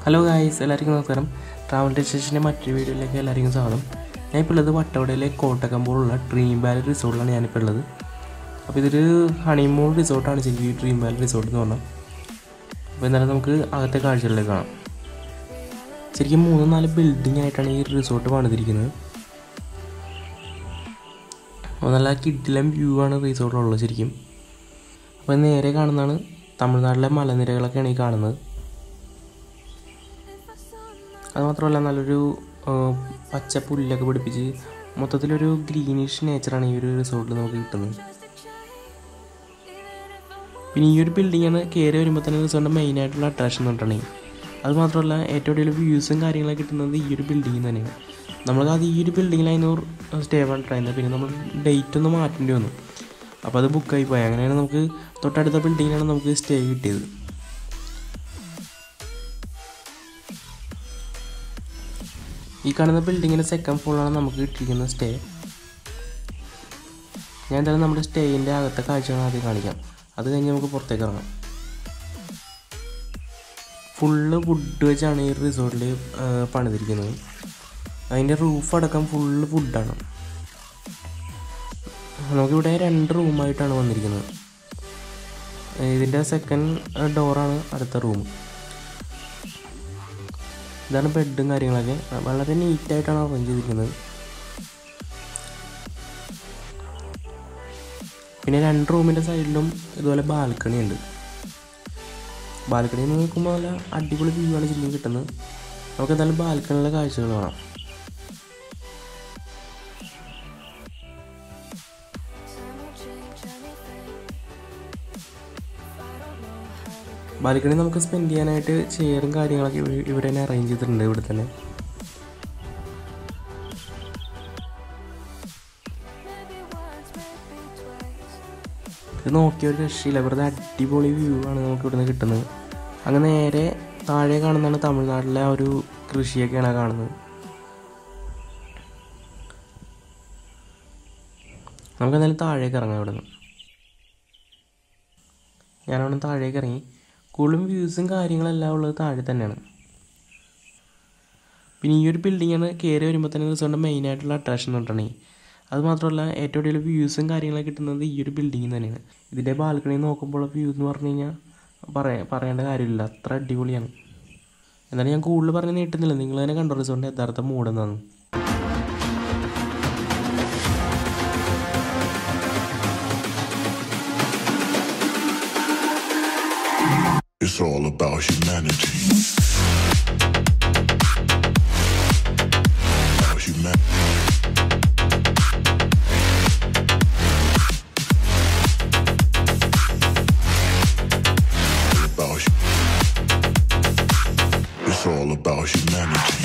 Hello guys, എല്ലാവർക്കും നമസ്കാരം. Travel ഡെസ്റ്റിനേഷൻ്റെ മറ്റൊരു വീഡിയോയിലേക്ക് എല്ലാവർക്കും സ്വാഗതം. ഞാനിപ്പോൾ ഉള്ളത് വട്ടവടയിലെ കോട്ടക്കമ്പോളുള്ള ഡ്രീം വാലി റിസോർട്ടിലാണ് ഞാനിപ്പോൾ ഉള്ളത്. അപ്പോൾ ഇതൊരു ഹണിമൂൺ റിസോർട്ടാണ് ശരിക്കും ഈ ഡ്രീം വാലി റിസോർട്ട് എന്ന് പറഞ്ഞാൽ. അപ്പോൾ എന്നാലും നമുക്ക് അകത്തെ കാഴ്ചകളിലേക്ക് കാണാം. ശരിക്കും 3-4 ബിൽഡിംഗ് ആയിട്ടാണ് ഈ റിസോർട്ട് പണിതിരിക്കുന്നത്. അപ്പോൾ നല്ല കിഡിലം വ്യൂ ആണ് റിസോർട്ടിലുള്ളത് ശരിക്കും. അപ്പോൾ നേരെ കാണുന്നതാണ് തമിഴ്നാട്ടിലെ മലനിരകളൊക്കെയാണ് ഈ കാണുന്നത്. അതുമാത്രമല്ല നല്ലൊരു പച്ച പുല്ലൊക്കെ പിടിപ്പിച്ച് മൊത്തത്തിലൊരു ഗ്രീനിഷ് നേച്ചറാണ് ഈ ഒരു റിസോർട്ടിൽ നമുക്ക് കിട്ടുന്നത്. പിന്നെ ഈ ഒരു ബിൽഡിങ്ങാണ് കയറി വരുമ്പോൾ തന്നെ റിസോർട്ടിൻ്റെ മെയിനായിട്ടുള്ള അട്രാക്ഷൻ എന്ന് പറഞ്ഞിട്ടുണ്ടെങ്കിൽ. അതുമാത്രമല്ല ഏറ്റവും കൂടുതൽ വ്യൂസും കാര്യങ്ങളൊക്കെ കിട്ടുന്നത് ഈ ഒരു ബിൽഡിങ്ങിൽ തന്നെയാണ്. നമ്മൾക്ക് ഈ ഒരു ബിൽഡിങ്ങിലായിരുന്നു സ്റ്റേ പറഞ്ഞിട്ടുണ്ടായിരുന്നത്. പിന്നെ നമ്മൾ ഡേറ്റ് ഒന്ന് മാറ്റേണ്ടി വന്നു. അപ്പോൾ അത് ബുക്കായി പോയി. അങ്ങനെയാണ് നമുക്ക് തൊട്ടടുത്ത ബിൽഡിങ്ങിലാണ് നമുക്ക് സ്റ്റേ കിട്ടിയത്. ഈ കാണുന്ന ബിൽഡിങ്ങിൻ്റെ സെക്കൻഡ് ഫ്ലോറിലാണ് നമുക്ക് കിട്ടിയിരിക്കുന്ന സ്റ്റേ. ഞാൻ എന്തായാലും നമ്മുടെ സ്റ്റേയിൻ്റെ അകത്തെ കാഴ്ചകൾ ആദ്യം കാണിക്കാം. അത് കഴിഞ്ഞ് നമുക്ക് പുറത്തേക്ക് ഇറങ്ങാം. ഫുള്ള് വുഡ് വെച്ചാണ് ഈ റിസോർട്ടിൽ പണിതിരിക്കുന്നത്. അതിൻ്റെ റൂഫ് അടക്കം ഫുള്ള് വുഡാണ്. നമുക്കിവിടെ 2 റൂമായിട്ടാണ് വന്നിരിക്കുന്നത്. ഇതിൻ്റെ സെക്കൻഡ് ഡോറാണ് അടുത്ത റൂം. ഇതാണ് ബെഡും കാര്യങ്ങളൊക്കെ വളരെ നീറ്റായിട്ടാണ് അറേഞ്ച് ചെയ്തിരിക്കുന്നത്. പിന്നെ 2 റൂമിൻ്റെ സൈഡിലും ഇതുപോലെ ബാൽക്കണി ഉണ്ട്. ബാൽക്കണിയിൽ നിന്ന് നോക്കുമ്പോൾ നല്ല അടിപൊളി വ്യൂ ആണ് ശരിക്കും കിട്ടുന്നത്. നമുക്ക് എന്തായാലും ബാൽക്കണിയിലെ കാഴ്ചകൾ കാണാം. ബാൽക്കണി നമുക്ക് സ്പെൻഡ് ചെയ്യാനായിട്ട് ചെയറും കാര്യങ്ങളൊക്കെ ഇവിടെ തന്നെ അറേഞ്ച് ചെയ്തിട്ടുണ്ട്. ഇവിടെ തന്നെ ഇത് നോക്കിയ ഒരു രക്ഷയില്ല. വെറുതെ അടിപൊളി വ്യൂ ആണ് നമുക്ക് ഇവിടുന്ന് കിട്ടുന്നത്. അങ്ങ് നേരെ താഴെ കാണുന്നതാണ് തമിഴ്നാട്ടിലെ ആ ഒരു കൃഷിയൊക്കെയാണ് കാണുന്നത്. നമുക്ക് എന്തായാലും താഴേക്ക് ഇറങ്ങാം. ഇവിടെ നിന്ന് ഞാനവിടെ താഴേക്ക് ഇറങ്ങി. കൂടുതലും വ്യൂസും കാര്യങ്ങളെല്ലാം ഉള്ളത് താഴെ തന്നെയാണ്. പിന്നെ ഈ ഒരു ബിൽഡിങ്ങാണ് കയറി വരുമ്പോൾ തന്നെ റിസോർട്ടിൻ്റെ മെയിനായിട്ടുള്ള അട്രാക്ഷൻ എന്ന് പറഞ്ഞിട്ടുണ്ടെങ്കിൽ. അതുമാത്രമല്ല ഏറ്റവും കൂടുതൽ വ്യൂസും കാര്യങ്ങളൊക്കെ കിട്ടുന്നത് ഈ ഒരു ബിൽഡിങ്ങിൽ തന്നെയാണ്. ഇതിൻ്റെ ബാൽക്കണിയിൽ നോക്കുമ്പോൾ വ്യൂ എന്ന് പറഞ്ഞു കഴിഞ്ഞാൽ പറയേണ്ട കാര്യമില്ല, അത്ര അടിപൊളിയാണ്. എന്നാലും ഞാൻ കൂടുതൽ പറഞ്ഞ് നീട്ടുന്നില്ല. നിങ്ങൾ തന്നെ കണ്ടോ റിസോർട്ടിൻ്റെ യഥാർത്ഥ മൂഡ് എന്നാണ്. It's all about humanity. About humanity. It's all about humanity.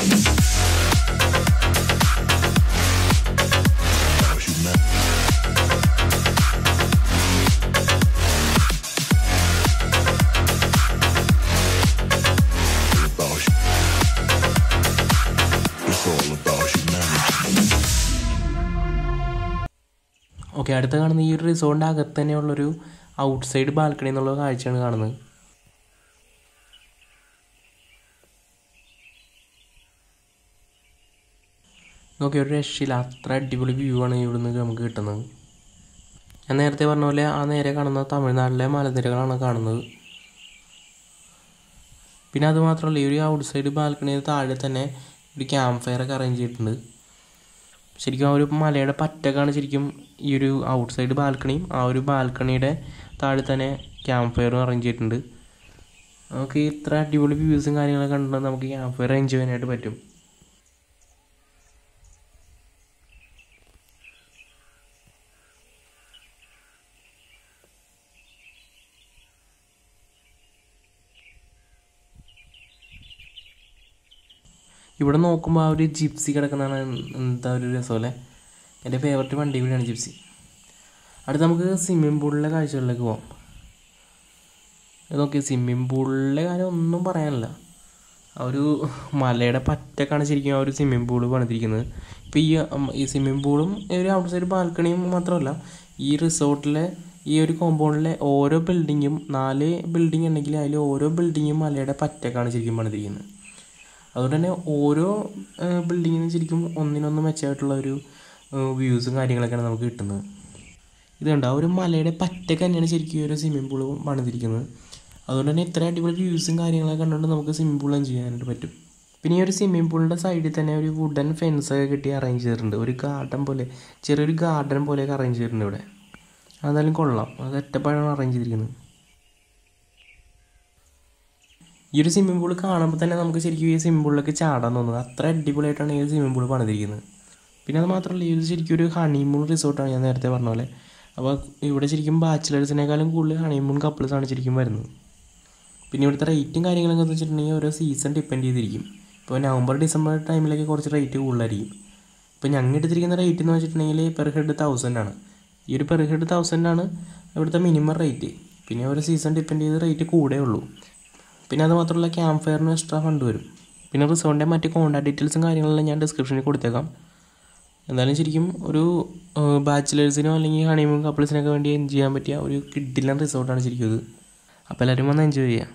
Okay, അടുത്ത കാണുന്ന ഈ ഒരു റിസോർട്ടിൻ്റെ അകത്ത് തന്നെയുള്ളൊരു ഔട്ട് സൈഡ് ബാൽക്കണി എന്നുള്ള കാഴ്ചയാണ് കാണുന്നത്. നോക്കി ഒരു രക്ഷയില്ല, അത്ര അടിപൊളി വ്യൂ ആണ് ഇവിടുന്ന് നമുക്ക് കിട്ടുന്നത്. ഞാൻ നേരത്തെ പറഞ്ഞ പോലെ ആ നേരെ കാണുന്ന തമിഴ്നാട്ടിലെ മലനിരകളാണ് കാണുന്നത്. പിന്നെ അതുമാത്രമല്ല ഈ ഒരു ഔട്ട് സൈഡ് ബാൽക്കണിയിൽ താഴെ തന്നെ ഒരു ക്യാമ്പ് ഫയർ ഒക്കെ അറേഞ്ച് ചെയ്തിട്ടുണ്ട്. ശരിക്കും ആ ഒരു മലയുടെ പറ്റക്കാണ് ശരിക്കും ഈ ഒരു ഔട്ട് സൈഡ് ബാൽക്കണിയും. ആ ഒരു ബാൽക്കണിയുടെ താഴെ തന്നെ ക്യാമ്പ് ഫയറും അറേഞ്ച് ചെയ്തിട്ടുണ്ട്. നമുക്ക് ഇത്ര അടിപൊളി വ്യൂസും കാര്യങ്ങളൊക്കെ കണ്ടിട്ട് നമുക്ക് ക്യാമ്പ് ഫയർ എൻജോയ് ചെയ്യാനായിട്ട് പറ്റും. ഇവിടെ നോക്കുമ്പോൾ ആ ഒരു ജിപ്സി കിടക്കുന്നതാണ് എന്താ ഒരു രസമല്ലേ. എൻ്റെ ഫേവററ്റ് വണ്ടി കൂടിയാണ് ജിപ്സി. അടുത്ത് നമുക്ക് സ്വിമ്മിംഗ് പൂളിലെ കാഴ്ചകളിലേക്ക് പോകാം. നോക്കി സ്വിമ്മിംഗ് പൂളിലെ കാര്യം ഒന്നും പറയാനില്ല. ആ ഒരു മലയുടെ പറ്റക്കാണ് ശരിക്കും ആ ഒരു സ്വിമ്മിംഗ് പൂള് പണിതിരിക്കുന്നത്. ഇപ്പോൾ ഈ സ്വിമ്മിംഗ് പൂളും ഒരു ഔട്ട് സൈഡ് ബാൽക്കണിയും മാത്രമല്ല, ഈ റിസോർട്ടിലെ ഈ ഒരു കോമ്പൗണ്ടിലെ ഓരോ ബിൽഡിങ്ങും 4 ബിൽഡിംഗ് ഉണ്ടെങ്കിൽ അതിൽ ഓരോ ബിൽഡിങ്ങും മലയുടെ പറ്റക്കാണ് ശരിക്കും പണിതിരിക്കുന്നത്. അതുകൊണ്ട് തന്നെ ഓരോ ബിൽഡിങ്ങിനും ശരിക്കും ഒന്നിനൊന്ന് മെച്ചമായിട്ടുള്ള ഒരു വ്യൂസും കാര്യങ്ങളൊക്കെയാണ് നമുക്ക് കിട്ടുന്നത്. ഇത് കണ്ടോ, ആ ഒരു മലയുടെ പറ്റക്ക് തന്നെയാണ് ശരിക്കും ഈ ഒരു സ്വിമ്മിംഗ് പൂള് പണിതിരിക്കുന്നത്. അതുകൊണ്ട് തന്നെ ഇത്ര അടിപൊളി വ്യൂസും കാര്യങ്ങളൊക്കെ കണ്ടുകൊണ്ട് നമുക്ക് സ്വിമ്മിംഗ് പൂൾ എൻജോയ് ചെയ്യാനായിട്ട് പറ്റും. പിന്നെ ഈ ഒരു സ്വിമ്മിംഗ് പൂളിൻ്റെ സൈഡിൽ തന്നെ ഒരു വുഡൻ ഫെൻസൊക്കെ കെട്ടി അറേഞ്ച് ചെയ്തിട്ടുണ്ട്. ഒരു ഗാർഡൻ പോലെ, ചെറിയൊരു ഗാർഡൻ പോലെയൊക്കെ അറേഞ്ച് ചെയ്തിട്ടുണ്ട് ഇവിടെ. അതെന്തായാലും കൊള്ളാം, അത് ഒറ്റപ്പാടാണ് അറേഞ്ച് ചെയ്തിരിക്കുന്നത്. ഈ ഒരു സ്വിമ്മിംഗ് പൂൾ കാണുമ്പോൾ തന്നെ നമുക്ക് ശരിക്കും ഈ സ്വിമ്മിംഗ് പൂളിലേക്ക് ചാടാൻ തോന്നുന്നത്. അത്ര അടിപൊളിയായിട്ടാണ് ഈ ഒരു സ്വിമ്മിംഗ് പൂൾ പണിതിരിക്കുന്നത്. പിന്നെ അത് മാത്രമല്ല, ഇത് ശരിക്കും ഒരു ഹണിമൂൺ റിസോർട്ടാണ് ഞാൻ നേരത്തെ പറഞ്ഞ പോലെ. അപ്പോൾ ഇവിടെ ശരിക്കും ബാച്ചിലേഴ്സിനേക്കാളും കൂടുതൽ ഹണിമൂൺ കപ്പിൾസാണ് ശരിക്കും വരുന്നത്. പിന്നെ ഇവിടുത്തെ റേറ്റും കാര്യങ്ങളൊക്കെ എന്ന് വെച്ചിട്ടുണ്ടെങ്കിൽ ഓരോ സീസൺ ഡിപ്പെൻഡ് ചെയ്തിരിക്കും. ഇപ്പോൾ നവംബർ ഡിസംബർ ടൈമിലൊക്കെ കുറച്ച് റേറ്റ് കൂടുതലായിരിക്കും. ഇപ്പോൾ ഞങ്ങൾ എടുത്തിരിക്കുന്ന റേറ്റ് എന്ന് വെച്ചിട്ടുണ്ടെങ്കിൽ പെർ ഹെഡ് 1000 ആണ്. ഈ ഒരു പെർ ഹെഡ് 1000 ആണ് ഇവിടുത്തെ മിനിമം റേറ്റ്. പിന്നെ ഓരോ സീസൺ ഡിപ്പെൻഡ് ചെയ്ത് റേറ്റ് കൂടെ ഉള്ളൂ. പിന്നെ അത് മാത്രമല്ല, ക്യാമ്പ് ഫയറിന് എക്സ്ട്രാ ഫണ്ട് വരും. പിന്നെ റിസോർട്ടിൻ്റെ മറ്റ് കോൺടാക്ട് ഡീറ്റെയിൽസും കാര്യങ്ങളെല്ലാം ഞാൻ ഡിസ്ക്രിപ്ഷനിൽ കൊടുത്തേക്കാം. എന്തായാലും ശരിക്കും ഒരു ബാച്ചിലേഴ്സിനോ അല്ലെങ്കിൽ ഹണിമൂൺ കപ്പിൾസിനൊക്കെ വേണ്ടി എൻജോയ് ചെയ്യാൻ പറ്റിയ ഒരു കിഡിലൻ റിസോർട്ടാണ് ശരിക്കും ഇത്. അപ്പോൾ എല്ലാവരും വന്ന് എൻജോയ് ചെയ്യാം.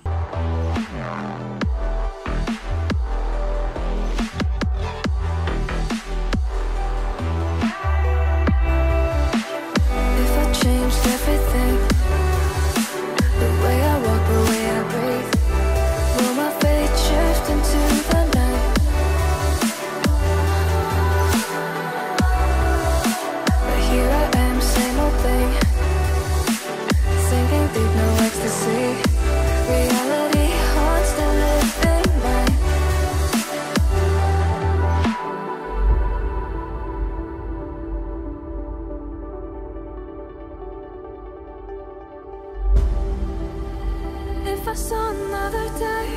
If I saw another day,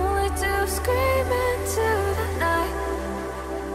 only to scream it.